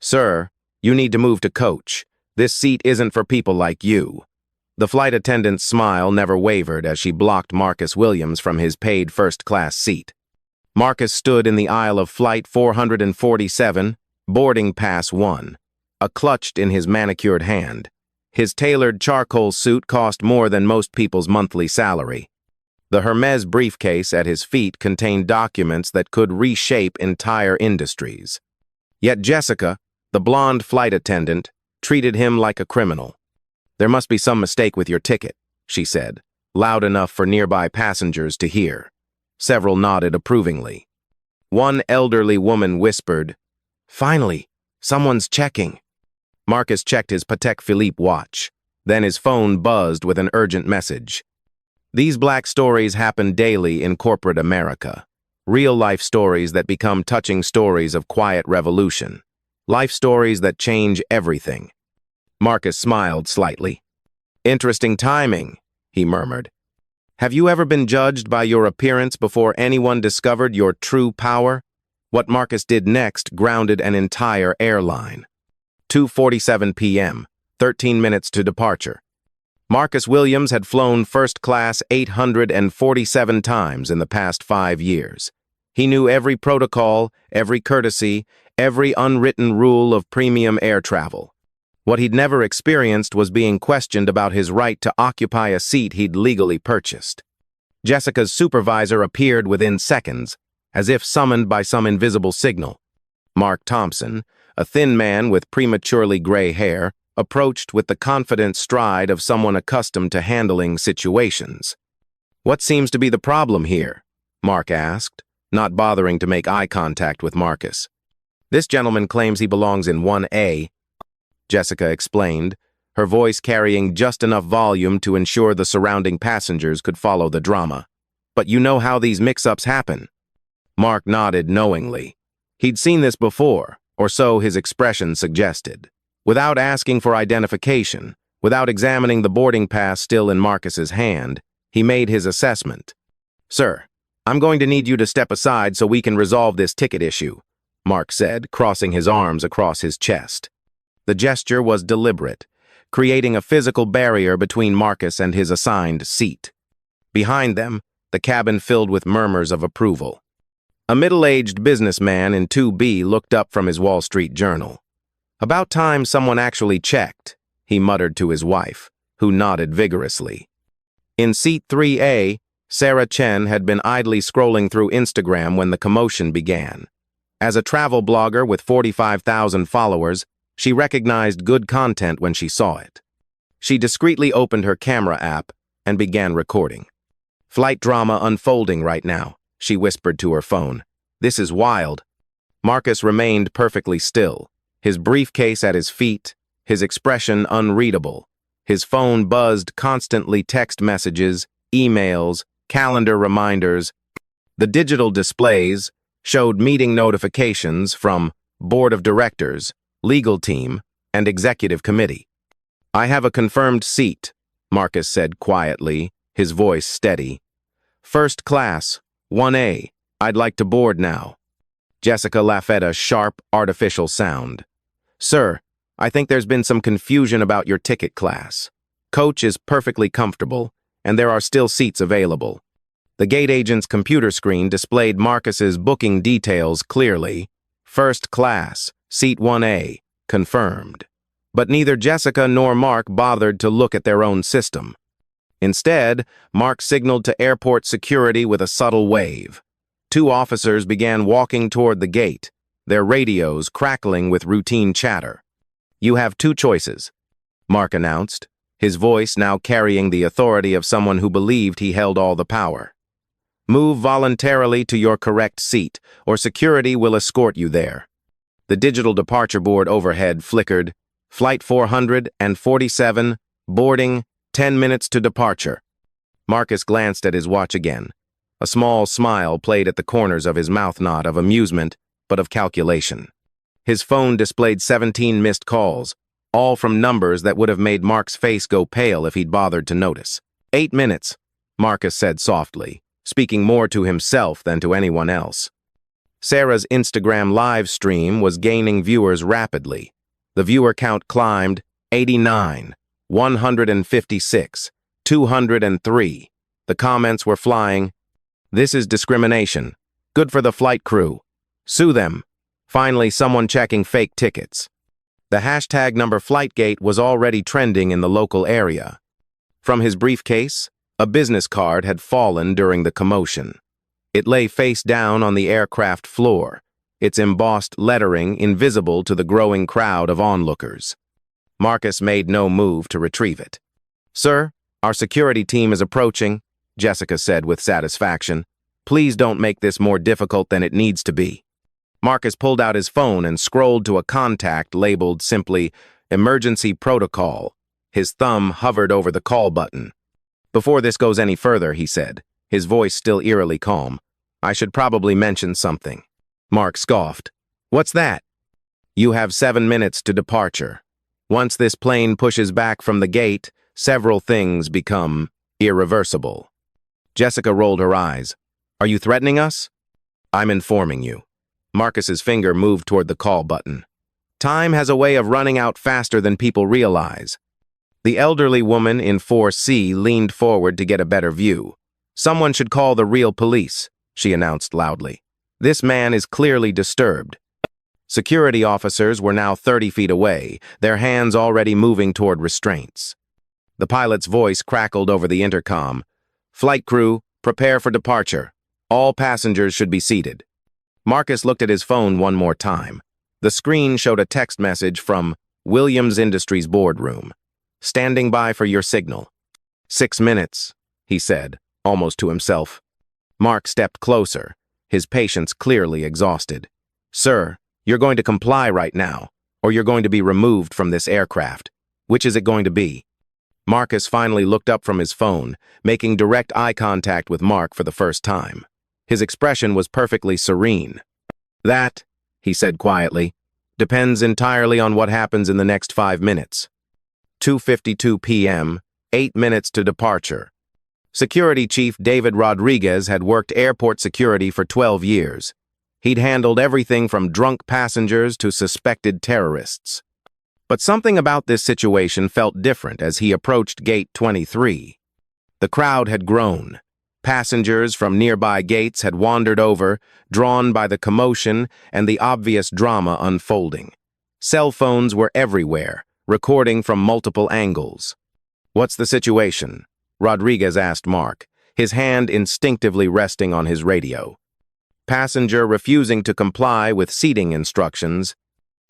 "Sir, you need to move to coach. This seat isn't for people like you." The flight attendant's smile never wavered as she blocked Marcus Williams from his paid first-class seat. Marcus stood in the aisle of Flight 447, boarding pass 1, a clutched in his manicured hand. His tailored charcoal suit cost more than most people's monthly salary. The Hermes briefcase at his feet contained documents that could reshape entire industries. Yet Jessica, the blonde flight attendant, treated him like a criminal. "There must be some mistake with your ticket," she said, loud enough for nearby passengers to hear. Several nodded approvingly. One elderly woman whispered, "Finally, someone's checking." Marcus checked his Patek Philippe watch. Then his phone buzzed with an urgent message. These black stories happen daily in corporate America. Real-life stories that become touching stories of quiet revolution. Life stories that change everything. Marcus smiled slightly. "Interesting timing," he murmured. "Have you ever been judged by your appearance before anyone discovered your true power?" What Marcus did next grounded an entire airline. 2:47 p.m., 13 minutes to departure. Marcus Williams had flown first class 847 times in the past 5 years. He knew every protocol, every courtesy, every unwritten rule of premium air travel. What he'd never experienced was being questioned about his right to occupy a seat he'd legally purchased. Jessica's supervisor appeared within seconds, as if summoned by some invisible signal. Mark Thompson, a thin man with prematurely gray hair, approached with the confident stride of someone accustomed to handling situations. "What seems to be the problem here?" Mark asked, not bothering to make eye contact with Marcus. "This gentleman claims he belongs in 1A, Jessica explained, her voice carrying just enough volume to ensure the surrounding passengers could follow the drama. "But you know how these mix-ups happen." Mark nodded knowingly. He'd seen this before, or so his expression suggested. Without asking for identification, without examining the boarding pass still in Marcus's hand, he made his assessment. "Sir, I'm going to need you to step aside so we can resolve this ticket issue," Mark said, crossing his arms across his chest. The gesture was deliberate, creating a physical barrier between Marcus and his assigned seat. Behind them, the cabin filled with murmurs of approval. A middle-aged businessman in 2B looked up from his Wall Street Journal. "About time someone actually checked," he muttered to his wife, who nodded vigorously. In seat 3A, Sarah Chen had been idly scrolling through Instagram when the commotion began. As a travel blogger with 45,000 followers, she recognized good content when she saw it. She discreetly opened her camera app and began recording. "Flight drama unfolding right now," she whispered to her phone. "This is wild." Marcus remained perfectly still, his briefcase at his feet, his expression unreadable. His phone buzzed constantly text messages, emails, calendar reminders. The digital displays showed meeting notifications from Board of Directors, Legal Team, and Executive Committee. "I have a confirmed seat," Marcus said quietly, his voice steady. "First class, 1A. I'd like to board now." Jessica laughed at a sharp, artificial sound. "Sir, I think there's been some confusion about your ticket class. Coach is perfectly comfortable, and there are still seats available." The gate agent's computer screen displayed Marcus's booking details clearly. "First class, seat 1A, confirmed." But neither Jessica nor Mark bothered to look at their own system. Instead, Mark signaled to airport security with a subtle wave. 2 officers began walking toward the gate, their radios crackling with routine chatter. "You have 2 choices," Mark announced, his voice now carrying the authority of someone who believed he held all the power. "Move voluntarily to your correct seat, or security will escort you there." The digital departure board overhead flickered. "Flight 447, boarding, 10 minutes to departure." Marcus glanced at his watch again. A small smile played at the corners of his mouth, not of amusement, but of calculation. His phone displayed 17 missed calls, all from numbers that would have made Mark's face go pale if he'd bothered to notice. 8 minutes, Marcus said softly, speaking more to himself than to anyone else. Sarah's Instagram live stream was gaining viewers rapidly. The viewer count climbed 89, 156, 203. The comments were flying. "This is discrimination. Good for the flight crew. Sue them." Finally, someone checking fake tickets. The hashtag number Flightgate was already trending in the local area. From his briefcase, a business card had fallen during the commotion. It lay face down on the aircraft floor, its embossed lettering invisible to the growing crowd of onlookers. Marcus made no move to retrieve it. "Sir, our security team is approaching," Jessica said with satisfaction. "Please don't make this more difficult than it needs to be." Marcus pulled out his phone and scrolled to a contact labeled simply "Emergency Protocol." His thumb hovered over the call button. "Before this goes any further," he said, his voice still eerily calm, "I should probably mention something." Mark scoffed. "What's that?" "You have 7 minutes to departure. Once this plane pushes back from the gate, several things become irreversible." Jessica rolled her eyes. "Are you threatening us?" "I'm informing you." Marcus's finger moved toward the call button. "Time has a way of running out faster than people realize." The elderly woman in 4C leaned forward to get a better view. "Someone should call the real police," she announced loudly. "This man is clearly disturbed." Security officers were now 30 feet away, their hands already moving toward restraints. The pilot's voice crackled over the intercom. "Flight crew, prepare for departure. All passengers should be seated." Marcus looked at his phone one more time. The screen showed a text message from Williams Industries boardroom. "Standing by for your signal." 6 minutes, he said, almost to himself. Mark stepped closer, his patience clearly exhausted. "Sir, you're going to comply right now, or you're going to be removed from this aircraft. Which is it going to be?" Marcus finally looked up from his phone, making direct eye contact with Mark for the first time. His expression was perfectly serene. "That," he said quietly, "depends entirely on what happens in the next 5 minutes. 2:52 p.m., 8 minutes to departure." Security Chief David Rodriguez had worked airport security for 12 years. He'd handled everything from drunk passengers to suspected terrorists. But something about this situation felt different as he approached Gate 23. The crowd had grown. Passengers from nearby gates had wandered over, drawn by the commotion and the obvious drama unfolding. Cell phones were everywhere, recording from multiple angles. "What's the situation?" Rodriguez asked Mark, his hand instinctively resting on his radio. "Passenger refusing to comply with seating instructions,"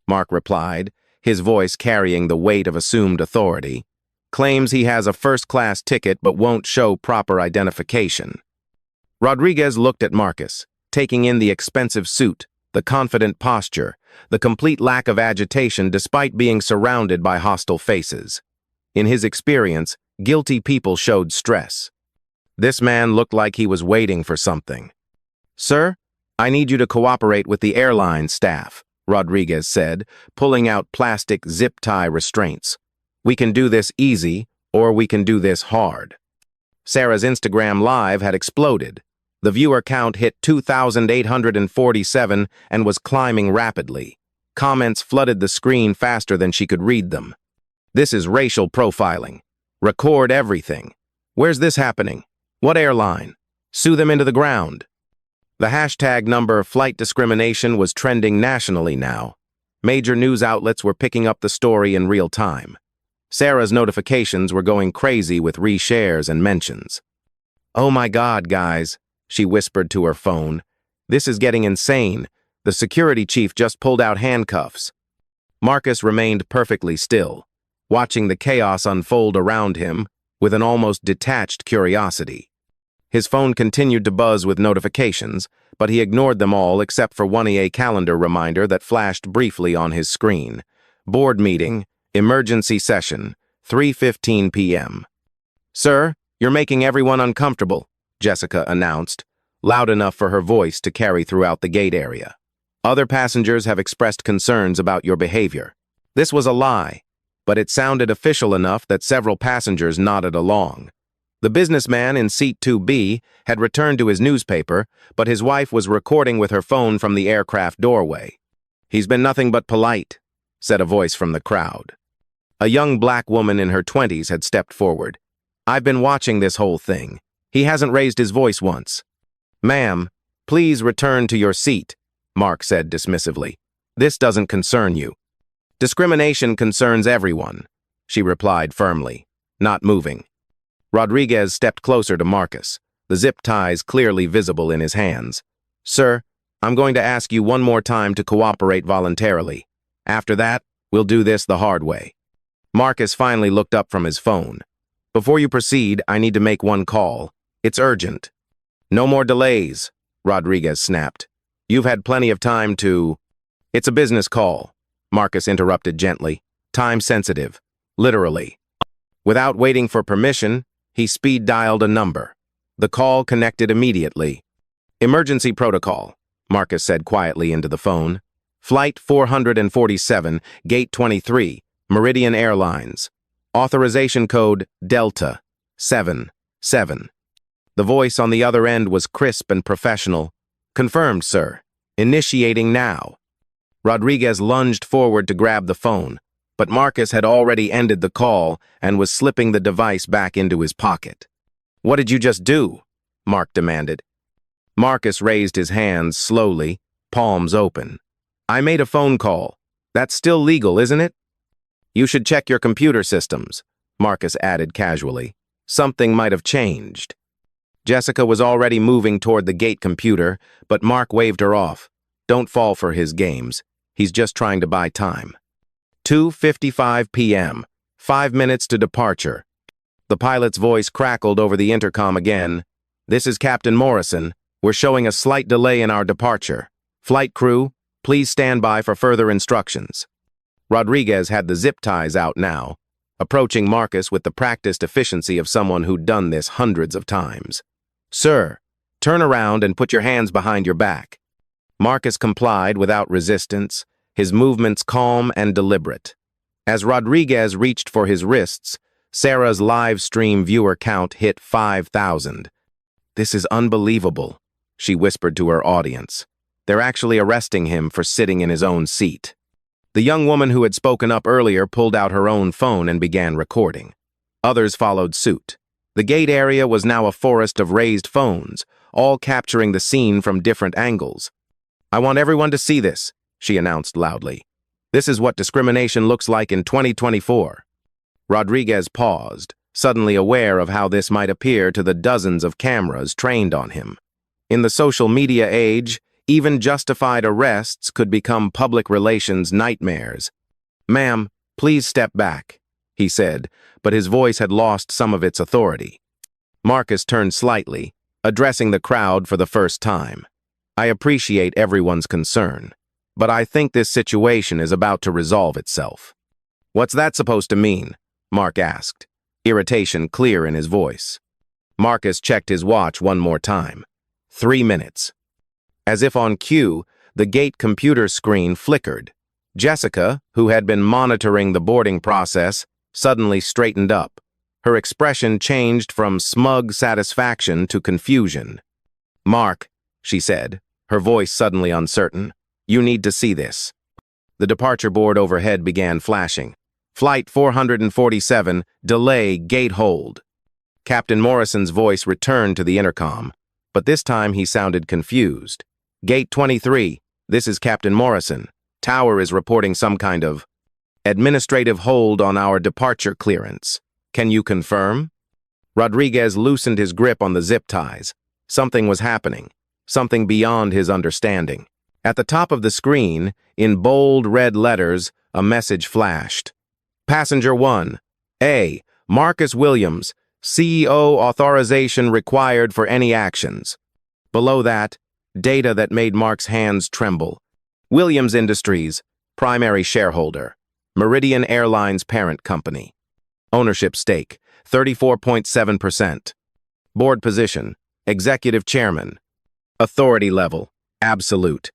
Mark replied, his voice carrying the weight of assumed authority. "Claims he has a first-class ticket but won't show proper identification." Rodriguez looked at Marcus, taking in the expensive suit, the confident posture, the complete lack of agitation despite being surrounded by hostile faces. In his experience, guilty people showed stress. This man looked like he was waiting for something. "Sir, I need you to cooperate with the airline staff," Rodriguez said, pulling out plastic zip-tie restraints. "We can do this easy, or we can do this hard." Sarah's Instagram Live had exploded. The viewer count hit 2,847 and was climbing rapidly. Comments flooded the screen faster than she could read them. "This is racial profiling. Record everything. Where's this happening? What airline? Sue them into the ground." The hashtag number flight discrimination was trending nationally now. Major news outlets were picking up the story in real time. Sarah's notifications were going crazy with reshares and mentions. "Oh my God, guys," she whispered to her phone. "This is getting insane. The security chief just pulled out handcuffs." Marcus remained perfectly still, watching the chaos unfold around him with an almost detached curiosity. His phone continued to buzz with notifications, but he ignored them all except for one EA calendar reminder that flashed briefly on his screen. "Board meeting, emergency session, 3:15 p.m. "Sir, you're making everyone uncomfortable," Jessica announced, loud enough for her voice to carry throughout the gate area. "Other passengers have expressed concerns about your behavior." This was a lie, but it sounded official enough that several passengers nodded along. The businessman in seat 2B had returned to his newspaper, but his wife was recording with her phone from the aircraft doorway. "He's been nothing but polite," said a voice from the crowd. A young black woman in her 20s had stepped forward. "I've been watching this whole thing. He hasn't raised his voice once." "Ma'am, please return to your seat," Mark said dismissively. "This doesn't concern you." "Discrimination concerns everyone," she replied firmly, not moving. Rodriguez stepped closer to Marcus, the zip ties clearly visible in his hands. "Sir, I'm going to ask you one more time to cooperate voluntarily. After that, we'll do this the hard way." Marcus finally looked up from his phone. "Before you proceed, I need to make one call. It's urgent." "No more delays," Rodriguez snapped. "You've had plenty of time to—" "It's a business call," Marcus interrupted gently. "Time sensitive. Literally." Without waiting for permission, he speed-dialed a number. The call connected immediately. "Emergency protocol," Marcus said quietly into the phone. "Flight 447, Gate 23, Meridian Airlines. Authorization code Delta 77. The voice on the other end was crisp and professional. "Confirmed, sir. Initiating now." Rodriguez lunged forward to grab the phone, but Marcus had already ended the call and was slipping the device back into his pocket. "What did you just do?" Mark demanded. Marcus raised his hands slowly, palms open. "I made a phone call. That's still legal, isn't it?" "You should check your computer systems," Marcus added casually. "Something might have changed." Jessica was already moving toward the gate computer, but Mark waved her off. "Don't fall for his games. He's just trying to buy time." 2:55 p.m., 5 minutes to departure. The pilot's voice crackled over the intercom again. "This is Captain Morrison. We're showing a slight delay in our departure. Flight crew, please stand by for further instructions." Rodriguez had the zip ties out now, approaching Marcus with the practiced efficiency of someone who'd done this hundreds of times. "Sir, turn around and put your hands behind your back." Marcus complied without resistance, his movements calm and deliberate. As Rodriguez reached for his wrists, Sarah's live stream viewer count hit 5,000. "This is unbelievable," she whispered to her audience. "They're actually arresting him for sitting in his own seat." The young woman who had spoken up earlier pulled out her own phone and began recording. Others followed suit. The gate area was now a forest of raised phones, all capturing the scene from different angles. "I want everyone to see this," she announced loudly. "This is what discrimination looks like in 2024. Rodriguez paused, suddenly aware of how this might appear to the dozens of cameras trained on him. In the social media age, even justified arrests could become public relations nightmares. "Ma'am, please step back," he said, but his voice had lost some of its authority. Marcus turned slightly, addressing the crowd for the first time. "I appreciate everyone's concern, but I think this situation is about to resolve itself." "What's that supposed to mean?" Mark asked, irritation clear in his voice. Marcus checked his watch one more time. 3 minutes. As if on cue, the gate computer screen flickered. Jessica, who had been monitoring the boarding process, suddenly straightened up. Her expression changed from smug satisfaction to confusion. "Mark," she said, her voice suddenly uncertain, "you need to see this." The departure board overhead began flashing. "Flight 447, delay, gate hold." Captain Morrison's voice returned to the intercom, but this time he sounded confused. "Gate 23, this is Captain Morrison. Tower is reporting some kind of administrative hold on our departure clearance. Can you confirm?" Rodriguez loosened his grip on the zip ties. Something was happening, something beyond his understanding. At the top of the screen, in bold red letters, a message flashed. "Passenger 1, A, Marcus Williams, CEO authorization required for any actions." Below that, data that made Mark's hands tremble. Williams Industries, primary shareholder. Meridian Airlines parent company. Ownership stake, 34.7%. Board position, executive chairman. Authority level, absolute.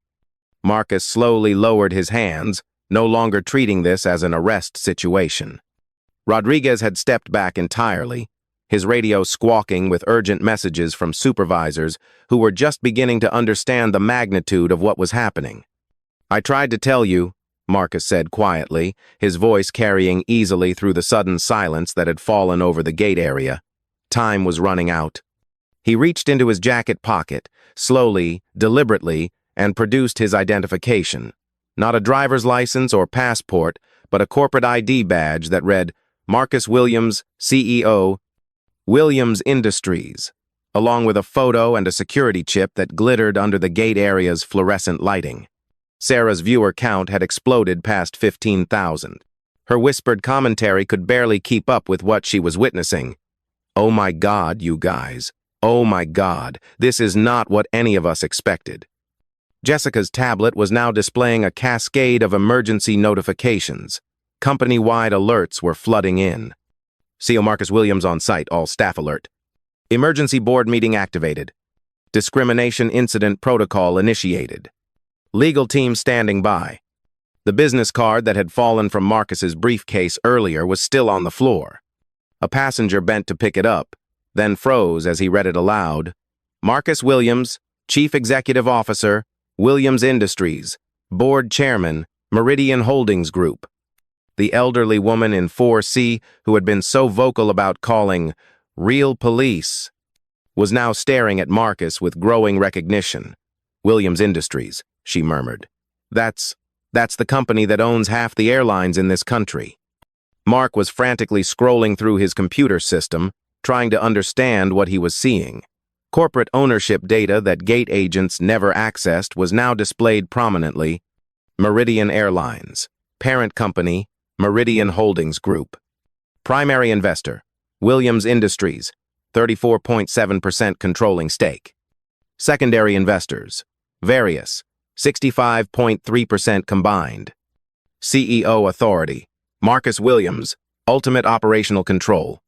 Marcus slowly lowered his hands, no longer treating this as an arrest situation. Rodriguez had stepped back entirely, his radio squawking with urgent messages from supervisors who were just beginning to understand the magnitude of what was happening. "I tried to tell you," Marcus said quietly, his voice carrying easily through the sudden silence that had fallen over the gate area. Time was running out. He reached into his jacket pocket, slowly, deliberately, and produced his identification. Not a driver's license or passport, but a corporate ID badge that read, "Marcus Williams, CEO, Williams Industries," along with a photo and a security chip that glittered under the gate area's fluorescent lighting. Sarah's viewer count had exploded past 15,000. Her whispered commentary could barely keep up with what she was witnessing. "Oh my God, you guys. Oh my God, this is not what any of us expected." Jessica's tablet was now displaying a cascade of emergency notifications. Company-wide alerts were flooding in. "CEO Marcus Williams on site, all staff alert. Emergency board meeting activated. Discrimination incident protocol initiated. Legal team standing by." The business card that had fallen from Marcus's briefcase earlier was still on the floor. A passenger bent to pick it up, then froze as he read it aloud. "Marcus Williams, Chief Executive Officer, Williams Industries, Board Chairman, Meridian Holdings Group." The elderly woman in 4C, who had been so vocal about calling real police, was now staring at Marcus with growing recognition. "Williams Industries," she murmured. That's the company that owns half the airlines in this country." Mark was frantically scrolling through his computer system, trying to understand what he was seeing. Corporate ownership data that gate agents never accessed was now displayed prominently. Meridian Airlines. Parent company, Meridian Holdings Group. Primary investor, Williams Industries, 34.7% controlling stake. Secondary investors, various, 65.3% combined. CEO authority, Marcus Williams, ultimate operational control.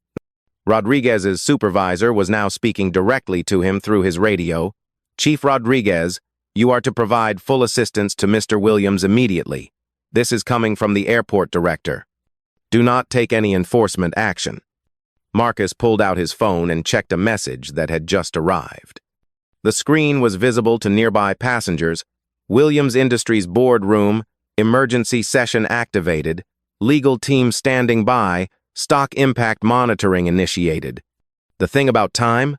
Rodriguez's supervisor was now speaking directly to him through his radio. "Chief Rodriguez, you are to provide full assistance to Mr. Williams immediately. This is coming from the airport director. Do not take any enforcement action." Marcus pulled out his phone and checked a message that had just arrived. The screen was visible to nearby passengers. "Williams Industries boardroom, emergency session activated, legal team standing by, stock impact monitoring initiated." "The thing about time,"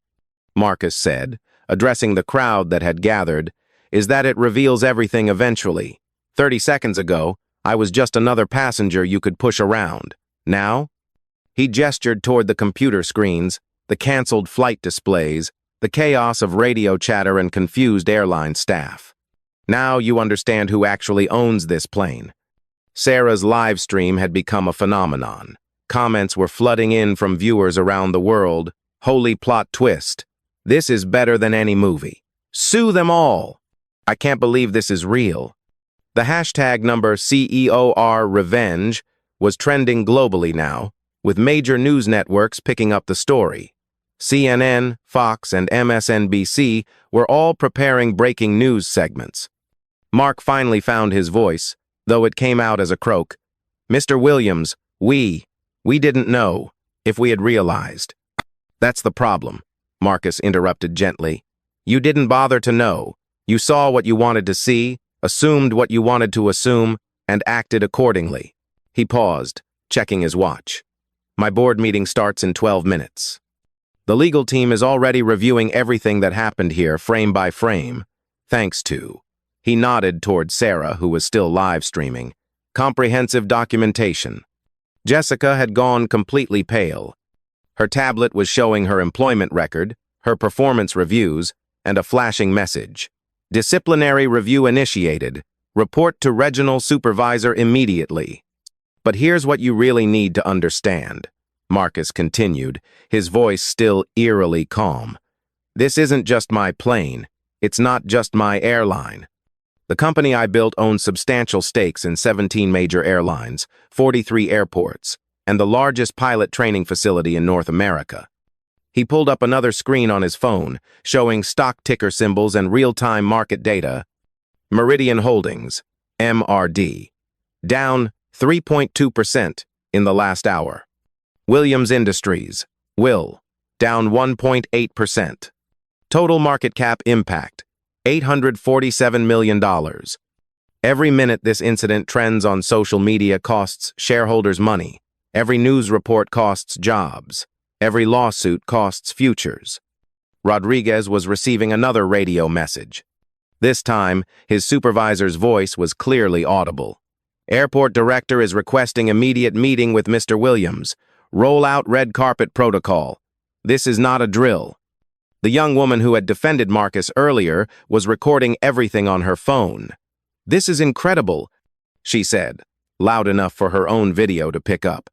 Marcus said, addressing the crowd that had gathered, "is that it reveals everything eventually. 30 seconds ago, I was just another passenger you could push around. Now?" He gestured toward the computer screens, the canceled flight displays, the chaos of radio chatter and confused airline staff. "Now you understand who actually owns this plane." Sarah's live stream had become a phenomenon. Comments were flooding in from viewers around the world. "Holy plot twist. This is better than any movie. Sue them all. I can't believe this is real." The hashtag number CEORRevenge was trending globally now, with major news networks picking up the story. CNN, Fox, and MSNBC were all preparing breaking news segments. Mark finally found his voice, though it came out as a croak. "Mr. Williams, we didn't know, if we had realized." "That's the problem," Marcus interrupted gently. "You didn't bother to know. You saw what you wanted to see, assumed what you wanted to assume, and acted accordingly." He paused, checking his watch. "My board meeting starts in 12 minutes. The legal team is already reviewing everything that happened here, frame by frame, thanks to..." He nodded toward Sarah, who was still live streaming. "Comprehensive documentation." Jessica had gone completely pale. Her tablet was showing her employment record, her performance reviews, and a flashing message. "Disciplinary review initiated. Report to regional supervisor immediately." "But here's what you really need to understand," Marcus continued, his voice still eerily calm. "This isn't just my plane. It's not just my airline. The company I built owns substantial stakes in 17 major airlines, 43 airports, and the largest pilot training facility in North America." He pulled up another screen on his phone, showing stock ticker symbols and real-time market data. Meridian Holdings, MRD, down 3.2% in the last hour. Williams Industries, WIL, down 1.8%. Total market cap impact, $847 million. Every minute this incident trends on social media costs shareholders money. Every news report costs jobs. Every lawsuit costs futures. Rodriguez was receiving another radio message. This time, his supervisor's voice was clearly audible. Airport director is requesting immediate meeting with Mr. Williams. Roll out red carpet protocol. This is not a drill. The young woman who had defended Marcus earlier was recording everything on her phone. "This is incredible," she said, loud enough for her own video to pick up.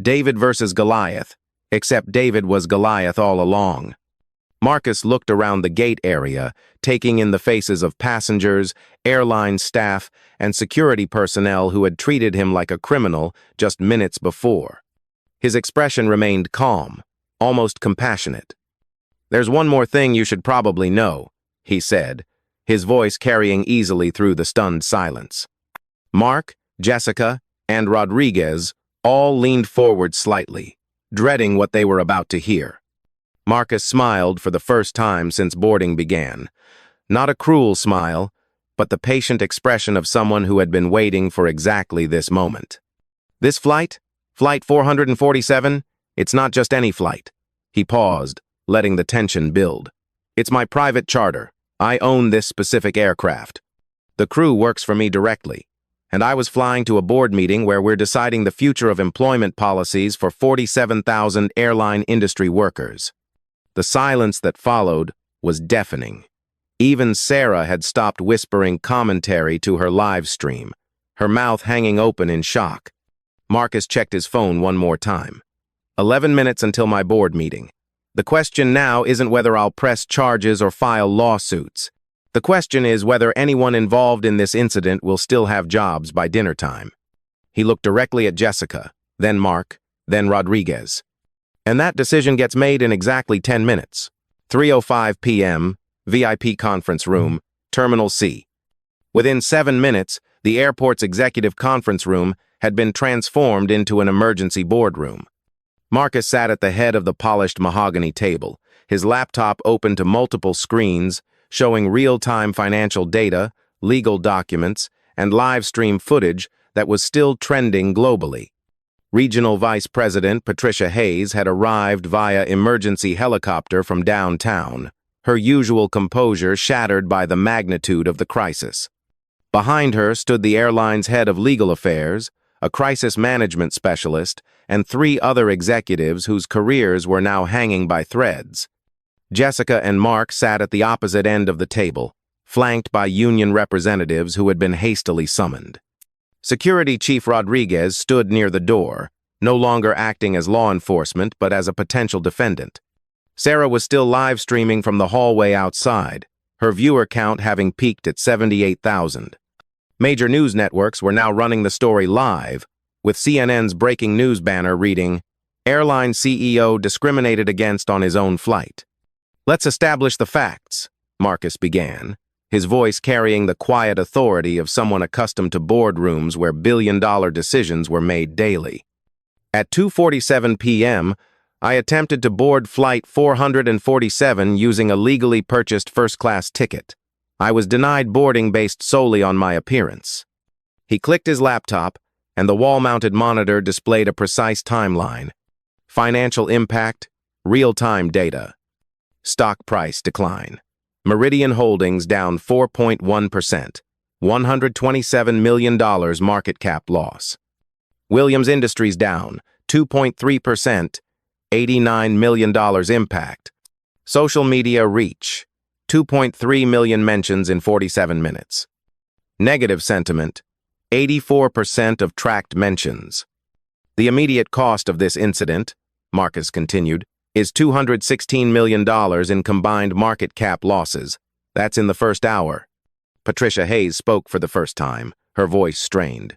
David versus Goliath, except David was Goliath all along. Marcus looked around the gate area, taking in the faces of passengers, airline staff, and security personnel who had treated him like a criminal just minutes before. His expression remained calm, almost compassionate. "There's one more thing you should probably know," he said, his voice carrying easily through the stunned silence. Mark, Jessica, and Rodriguez all leaned forward slightly, dreading what they were about to hear. Marcus smiled for the first time since boarding began. Not a cruel smile, but the patient expression of someone who had been waiting for exactly this moment. "This flight? Flight 447? It's not just any flight." He paused, letting the tension build. "It's my private charter. I own this specific aircraft. The crew works for me directly, and I was flying to a board meeting where we're deciding the future of employment policies for 47,000 airline industry workers." The silence that followed was deafening. Even Sarah had stopped whispering commentary to her live stream, her mouth hanging open in shock. Marcus checked his phone one more time. 11 minutes until my board meeting. The question now isn't whether I'll press charges or file lawsuits. The question is whether anyone involved in this incident will still have jobs by dinner time. He looked directly at Jessica, then Mark, then Rodriguez. And that decision gets made in exactly 10 minutes. 3:05 p.m., VIP conference room, Terminal C. Within 7 minutes, the airport's executive conference room had been transformed into an emergency boardroom. Marcus sat at the head of the polished mahogany table, his laptop open to multiple screens, showing real-time financial data, legal documents, and live stream footage that was still trending globally. Regional Vice President Patricia Hayes had arrived via emergency helicopter from downtown, her usual composure shattered by the magnitude of the crisis. Behind her stood the airline's head of legal affairs, a crisis management specialist, and 3 other executives whose careers were now hanging by threads. Jessica and Mark sat at the opposite end of the table, flanked by union representatives who had been hastily summoned. Security Chief Rodriguez stood near the door, no longer acting as law enforcement but as a potential defendant. Sarah was still live streaming from the hallway outside, her viewer count having peaked at 78,000. Major news networks were now running the story live, with CNN's breaking news banner reading, "Airline CEO discriminated against on his own flight." "Let's establish the facts," Marcus began, his voice carrying the quiet authority of someone accustomed to boardrooms where billion-dollar decisions were made daily. "At 2:47 p.m., I attempted to board Flight 447 using a legally purchased first-class ticket. I was denied boarding based solely on my appearance." He clicked his laptop, and the wall-mounted monitor displayed a precise timeline. Financial impact, real-time data. Stock price decline. Meridian Holdings down 4.1%, $127 million market cap loss. Williams Industries down 2.3%, $89 million impact. Social media reach, 2.3 million mentions in 47 minutes. Negative sentiment, 84% of tracked mentions. The immediate cost of this incident, Marcus continued, is $216 million in combined market cap losses. That's in the first hour. Patricia Hayes spoke for the first time, her voice strained.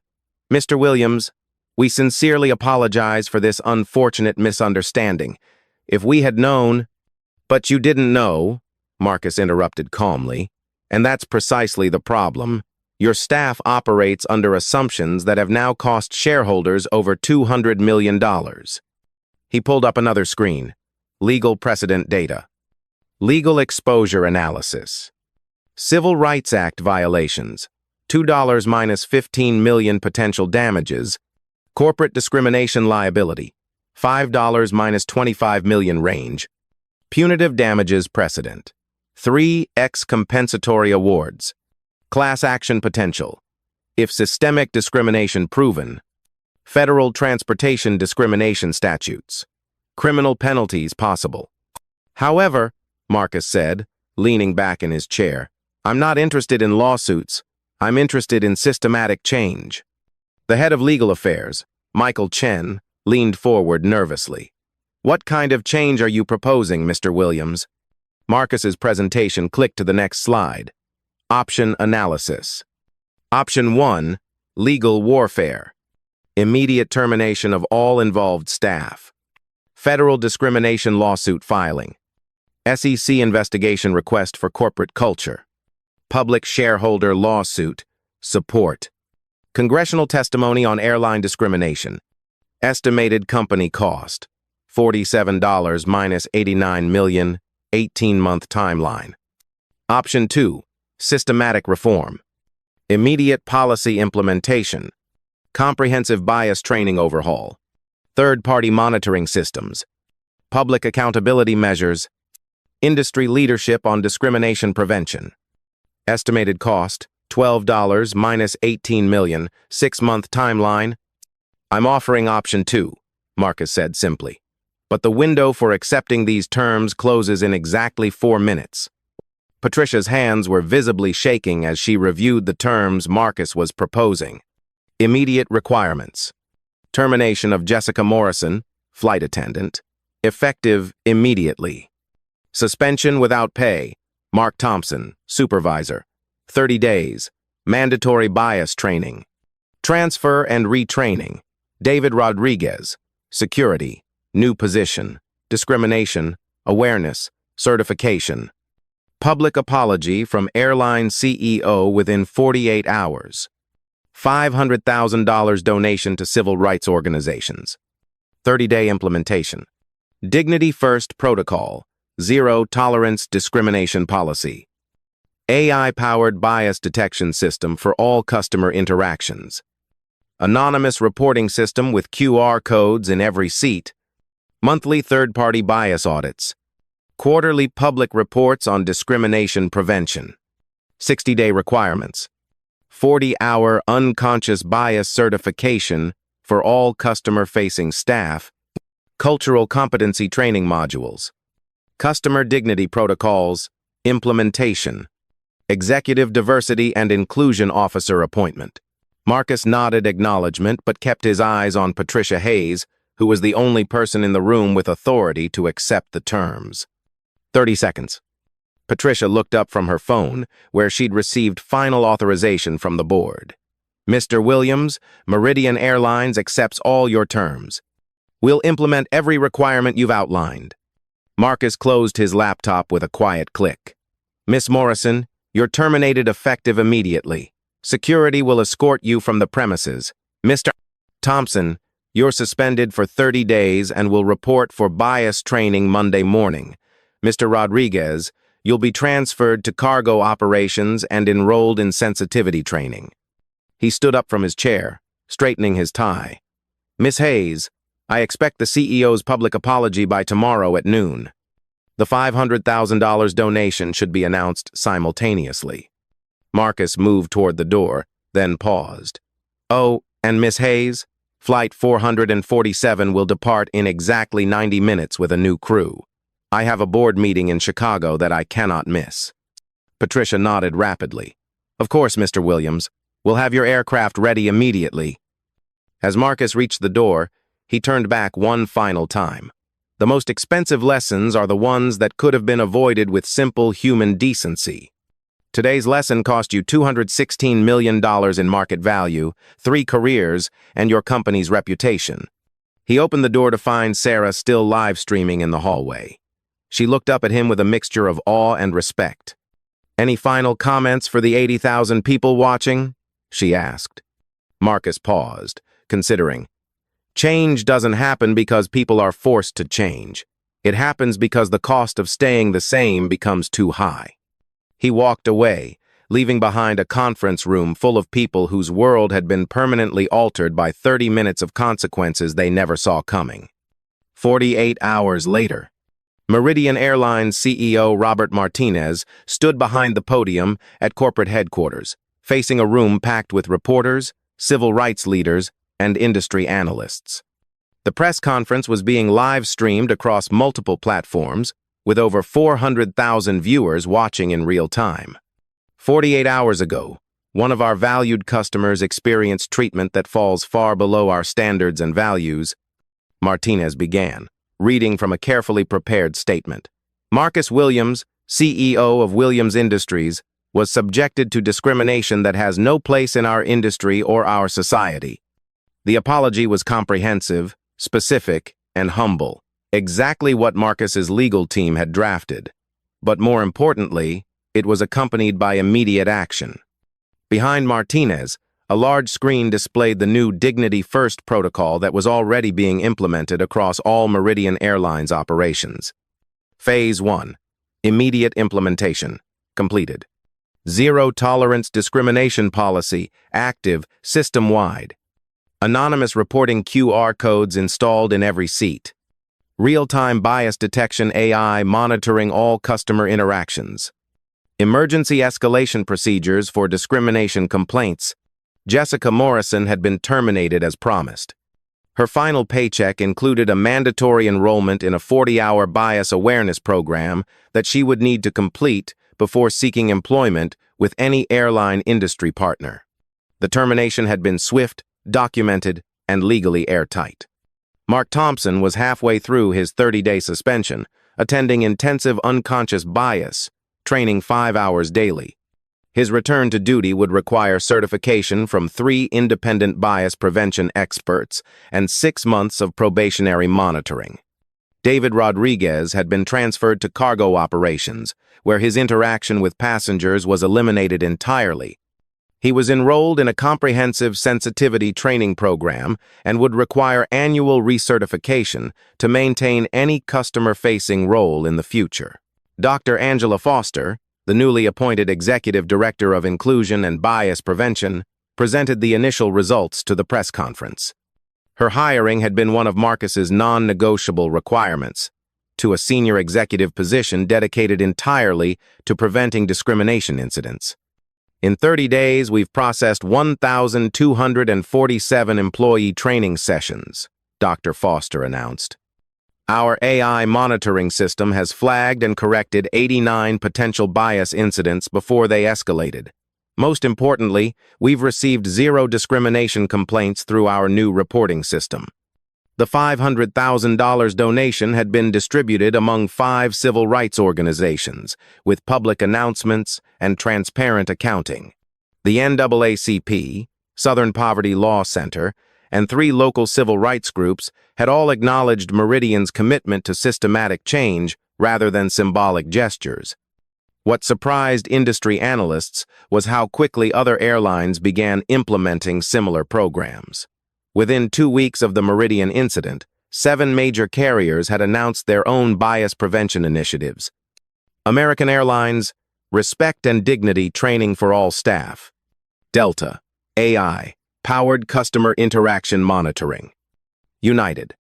"Mr. Williams, we sincerely apologize for this unfortunate misunderstanding. If we had known—" "But you didn't know," Marcus interrupted calmly, "and that's precisely the problem. Your staff operates under assumptions that have now cost shareholders over $200 million. He pulled up another screen. Legal precedent data. Legal exposure analysis. Civil Rights Act violations. $2 minus 15 million potential damages. Corporate discrimination liability. $5 minus 25 million range. Punitive damages precedent. 3x compensatory awards. Class action potential. If systemic discrimination proven. Federal transportation discrimination statutes. Criminal penalties possible. However, Marcus said, leaning back in his chair, I'm not interested in lawsuits. I'm interested in systematic change. The head of legal affairs, Michael Chen, leaned forward nervously. What kind of change are you proposing, Mr. Williams? Marcus's presentation clicked to the next slide. Option analysis. Option 1, legal warfare. Immediate termination of all involved staff. Federal discrimination lawsuit filing. SEC investigation request for corporate culture. Public shareholder lawsuit. Support. Congressional testimony on airline discrimination. Estimated company cost. $47 minus 89 million, 18-month timeline. Option 2, systematic reform. Immediate policy implementation. Comprehensive bias training overhaul. Third-party monitoring systems. Public accountability measures. Industry leadership on discrimination prevention. Estimated cost, $12 minus 18 million, 6-month timeline. I'm offering option 2, Marcus said simply. But the window for accepting these terms closes in exactly 4 minutes. Patricia's hands were visibly shaking as she reviewed the terms Marcus was proposing. Immediate requirements. Termination of Jessica Morrison, flight attendant, effective immediately. Suspension without pay, Mark Thompson, supervisor, 30 days, mandatory bias training. Transfer and retraining, David Rodriguez, security, new position, discrimination, awareness, certification. Public apology from airline CEO within 48 hours. $500,000 donation to civil rights organizations. 30-day implementation. Dignity First Protocol. Zero tolerance discrimination policy. AI-powered bias detection system for all customer interactions. Anonymous reporting system with QR codes in every seat. Monthly third-party bias audits. Quarterly public reports on discrimination prevention. 60-day requirements. 40-hour unconscious bias certification for all customer-facing staff. Cultural competency training modules. Customer dignity protocols. Implementation. Executive diversity and inclusion officer appointment. Marcus nodded acknowledgement but kept his eyes on Patricia Hayes, who was the only person in the room with authority to accept the terms. 30 seconds. Patricia looked up from her phone, where she'd received final authorization from the board. Mr. Williams, Meridian Airlines accepts all your terms. We'll implement every requirement you've outlined. Marcus closed his laptop with a quiet click. Miss Morrison, you're terminated effective immediately. Security will escort you from the premises. Mr. Thompson, you're suspended for 30 days and will report for bias training Monday morning. Mr. Rodriguez, you'll be transferred to cargo operations and enrolled in sensitivity training. He stood up from his chair, straightening his tie. Miss Hayes, I expect the CEO's public apology by tomorrow at noon. The $500,000 donation should be announced simultaneously. Marcus moved toward the door, then paused. Oh, and Miss Hayes, Flight 447 will depart in exactly 90 minutes with a new crew. I have a board meeting in Chicago that I cannot miss. Patricia nodded rapidly. Of course, Mr. Williams. We'll have your aircraft ready immediately. As Marcus reached the door, he turned back one final time. The most expensive lessons are the ones that could have been avoided with simple human decency. Today's lesson cost you $216 million in market value, 3 careers, and your company's reputation. He opened the door to find Sarah still live streaming in the hallway. She looked up at him with a mixture of awe and respect. Any final comments for the 80,000 people watching? She asked. Marcus paused, considering. Change doesn't happen because people are forced to change. It happens because the cost of staying the same becomes too high. He walked away, leaving behind a conference room full of people whose world had been permanently altered by 30 minutes of consequences they never saw coming. 48 hours later, Meridian Airlines CEO Robert Martinez stood behind the podium at corporate headquarters, facing a room packed with reporters, civil rights leaders, and industry analysts. The press conference was being live-streamed across multiple platforms, with over 400,000 viewers watching in real time. 48 hours ago, one of our valued customers experienced treatment that falls far below our standards and values, Martinez began, reading from a carefully prepared statement. Marcus Williams, CEO of Williams Industries, was subjected to discrimination that has no place in our industry or our society. The apology was comprehensive, specific, and humble, exactly what Marcus's legal team had drafted. But more importantly, it was accompanied by immediate action. Behind Martinez, a large screen displayed the new Dignity First protocol that was already being implemented across all Meridian Airlines operations. Phase 1. Immediate implementation. Completed. Zero-tolerance discrimination policy, active, system-wide. Anonymous reporting QR codes installed in every seat. Real-time bias detection AI monitoring all customer interactions. Emergency escalation procedures for discrimination complaints. Jessica Morrison had been terminated as promised. Her final paycheck included a mandatory enrollment in a 40-hour bias awareness program that she would need to complete before seeking employment with any airline industry partner. The termination had been swift, documented, and legally airtight. Mark Thompson was halfway through his 30-day suspension, attending intensive unconscious bias, training 5 hours daily. His return to duty would require certification from 3 independent bias prevention experts and 6 months of probationary monitoring. David Rodriguez had been transferred to cargo operations, where his interaction with passengers was eliminated entirely. He was enrolled in a comprehensive sensitivity training program and would require annual recertification to maintain any customer-facing role in the future. Dr. Angela Foster, the newly appointed Executive Director of Inclusion and Bias Prevention, presented the initial results to the press conference. Her hiring had been one of Marcus's non-negotiable requirements, to a senior executive position dedicated entirely to preventing discrimination incidents. In 30 days, we've processed 1,247 employee training sessions, Dr. Foster announced. Our AI monitoring system has flagged and corrected 89 potential bias incidents before they escalated. Most importantly, we've received 0 discrimination complaints through our new reporting system. The $500,000 donation had been distributed among 5 civil rights organizations, with public announcements and transparent accounting. The NAACP, Southern Poverty Law Center, and 3 local civil rights groups had all acknowledged Meridian's commitment to systematic change rather than symbolic gestures. What surprised industry analysts was how quickly other airlines began implementing similar programs. Within 2 weeks of the Meridian incident, 7 major carriers had announced their own bias prevention initiatives. American Airlines, Respect and Dignity Training for All Staff. Delta, AI, Powered Customer Interaction Monitoring. United,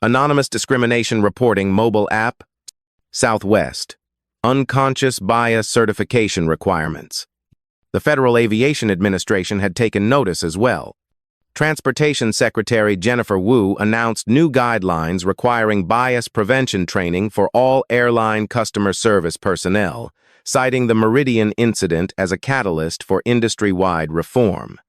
Anonymous Discrimination Reporting Mobile App. Southwest, Unconscious Bias Certification Requirements. The Federal Aviation Administration had taken notice as well. Transportation Secretary Jennifer Wu announced new guidelines requiring bias prevention training for all airline customer service personnel, citing the Meridian incident as a catalyst for industry-wide reform.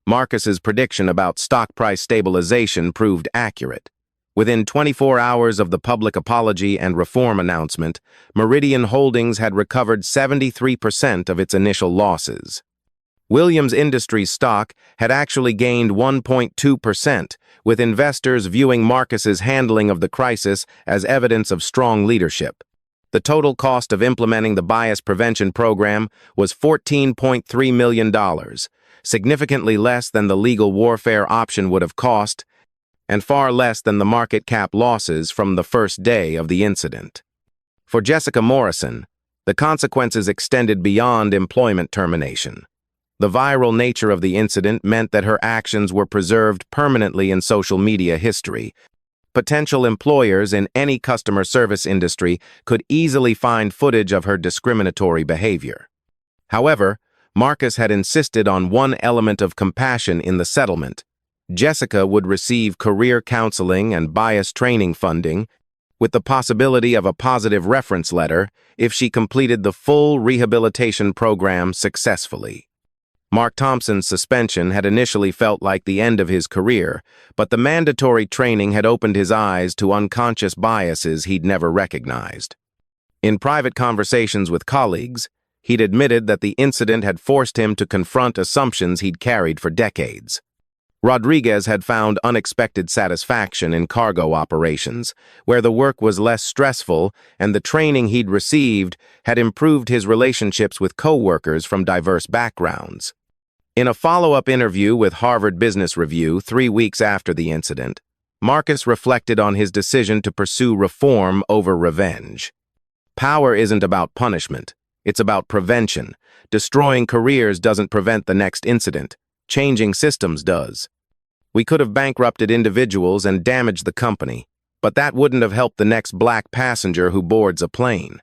Marcus's prediction about stock price stabilization proved accurate. Within 24 hours of the public apology and reform announcement, Meridian Holdings had recovered 73% of its initial losses. Williams Industries stock had actually gained 1.2%, with investors viewing Marcus's handling of the crisis as evidence of strong leadership. The total cost of implementing the bias prevention program was $14.3 million, significantly less than the legal warfare option would have cost. and far less than the market cap losses from the first day of the incident. For Jessica Morrison, the consequences extended beyond employment termination. The viral nature of the incident meant that her actions were preserved permanently in social media history. Potential employers in any customer service industry could easily find footage of her discriminatory behavior. However, Marcus had insisted on one element of compassion in the settlement. Jessica would receive career counseling and bias training funding, with the possibility of a positive reference letter if she completed the full rehabilitation program successfully. Mark Thompson's suspension had initially felt like the end of his career, but the mandatory training had opened his eyes to unconscious biases he'd never recognized. In private conversations with colleagues, he'd admitted that the incident had forced him to confront assumptions he'd carried for decades. Rodriguez had found unexpected satisfaction in cargo operations, where the work was less stressful and the training he'd received had improved his relationships with co-workers from diverse backgrounds. In a follow-up interview with Harvard Business Review 3 weeks after the incident, Marcus reflected on his decision to pursue reform over revenge. Power isn't about punishment, it's about prevention. Destroying careers doesn't prevent the next incident. Changing systems does. We could have bankrupted individuals and damaged the company, but that wouldn't have helped the next black passenger who boards a plane.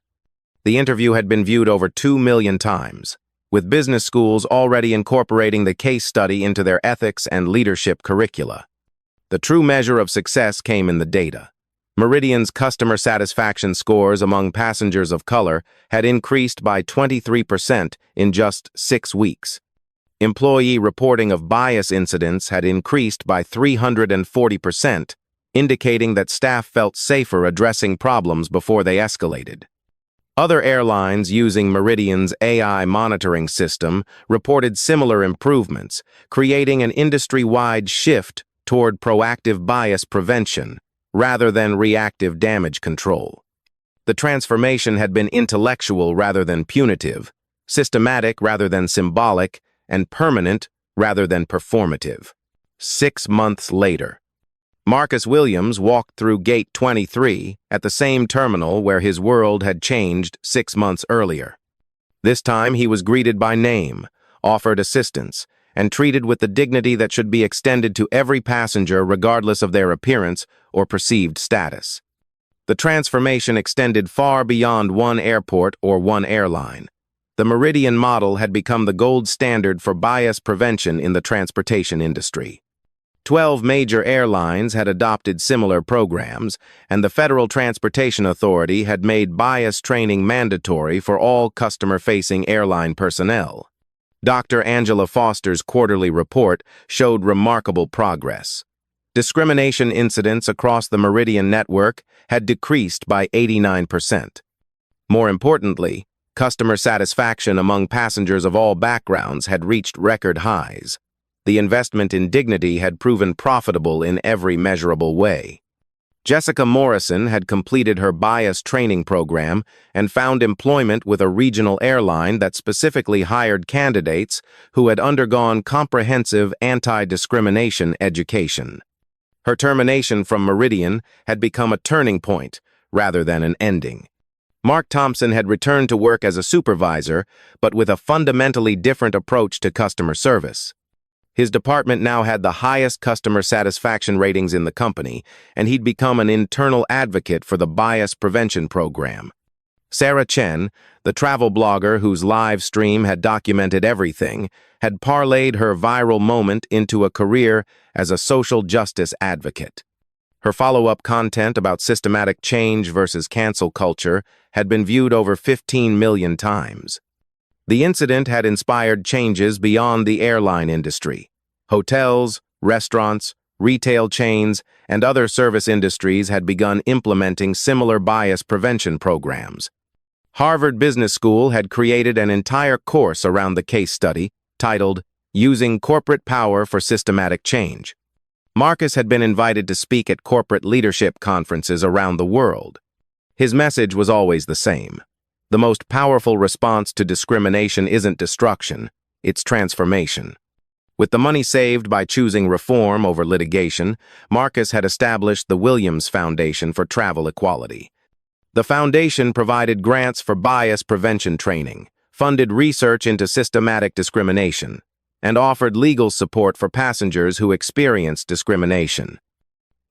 The interview had been viewed over 2 million times, with business schools already incorporating the case study into their ethics and leadership curricula. The true measure of success came in the data. Meridian's customer satisfaction scores among passengers of color had increased by 23% in just 6 weeks. Employee reporting of bias incidents had increased by 340%, indicating that staff felt safer addressing problems before they escalated. Other airlines using Meridian's AI monitoring system reported similar improvements, creating an industry-wide shift toward proactive bias prevention rather than reactive damage control. The transformation had been intellectual rather than punitive, systematic rather than symbolic, and permanent rather than performative. 6 months later, Marcus Williams walked through Gate 23 at the same terminal where his world had changed 6 months earlier. This time he was greeted by name, offered assistance, and treated with the dignity that should be extended to every passenger regardless of their appearance or perceived status. The transformation extended far beyond one airport or one airline. The Meridian model had become the gold standard for bias prevention in the transportation industry. 12 major airlines had adopted similar programs, and the Federal Transportation Authority had made bias training mandatory for all customer-facing airline personnel. Dr. Angela Foster's quarterly report showed remarkable progress. Discrimination incidents across the Meridian network had decreased by 89%. More importantly, customer satisfaction among passengers of all backgrounds had reached record highs. The investment in dignity had proven profitable in every measurable way. Jessica Morrison had completed her bias training program and found employment with a regional airline that specifically hired candidates who had undergone comprehensive anti-discrimination education. Her termination from Meridian had become a turning point rather than an ending. Mark Thompson had returned to work as a supervisor, but with a fundamentally different approach to customer service. His department now had the highest customer satisfaction ratings in the company, and he'd become an internal advocate for the bias prevention program. Sarah Chen, the travel blogger whose live stream had documented everything, had parlayed her viral moment into a career as a social justice advocate. Her follow-up content about systematic change versus cancel culture had been viewed over 15 million times. The incident had inspired changes beyond the airline industry. Hotels, restaurants, retail chains, and other service industries had begun implementing similar bias prevention programs. Harvard Business School had created an entire course around the case study, titled Using Corporate Power for Systematic Change. Marcus had been invited to speak at corporate leadership conferences around the world. His message was always the same. The most powerful response to discrimination isn't destruction, it's transformation. With the money saved by choosing reform over litigation, Marcus had established the Williams Foundation for Travel Equality. The foundation provided grants for bias prevention training, funded research into systematic discrimination, and offered legal support for passengers who experienced discrimination.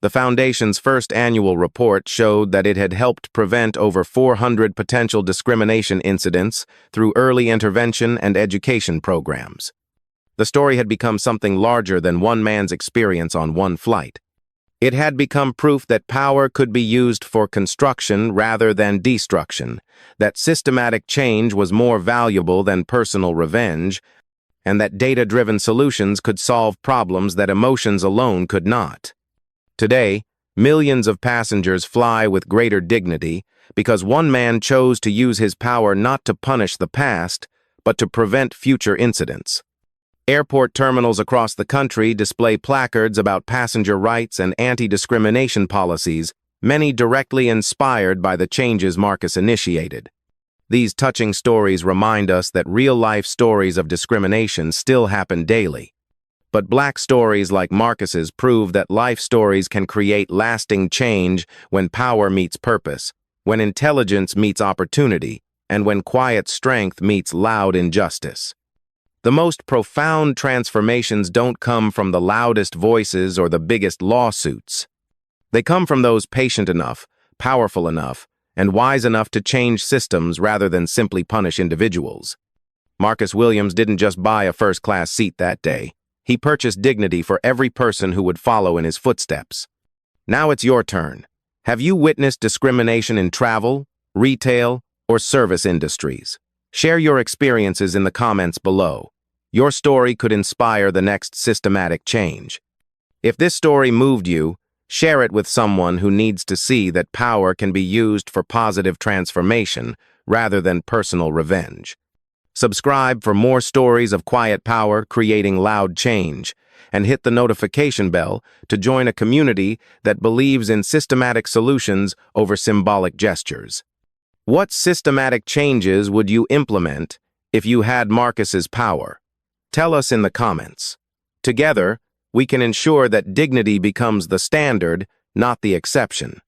The foundation's first annual report showed that it had helped prevent over 400 potential discrimination incidents through early intervention and education programs. The story had become something larger than one man's experience on one flight. It had become proof that power could be used for construction rather than destruction, that systematic change was more valuable than personal revenge, and that data-driven solutions could solve problems that emotions alone could not. Today, millions of passengers fly with greater dignity because one man chose to use his power not to punish the past, but to prevent future incidents. Airport terminals across the country display placards about passenger rights and anti-discrimination policies, many directly inspired by the changes Marcus initiated. These touching stories remind us that real-life stories of discrimination still happen daily. But Black stories like Marcus's prove that life stories can create lasting change when power meets purpose, when intelligence meets opportunity, and when quiet strength meets loud injustice. The most profound transformations don't come from the loudest voices or the biggest lawsuits. They come from those patient enough, powerful enough, and wise enough to change systems rather than simply punish individuals. Marcus Williams didn't just buy a first-class seat that day. He purchased dignity for every person who would follow in his footsteps. Now it's your turn. Have you witnessed discrimination in travel, retail, or service industries? Share your experiences in the comments below. Your story could inspire the next systematic change. If this story moved you, share it with someone who needs to see that power can be used for positive transformation rather than personal revenge. Subscribe for more stories of quiet power creating loud change, and hit the notification bell to join a community that believes in systematic solutions over symbolic gestures. What systematic changes would you implement if you had Marcus's power? Tell us in the comments. Together, we can ensure that dignity becomes the standard, not the exception.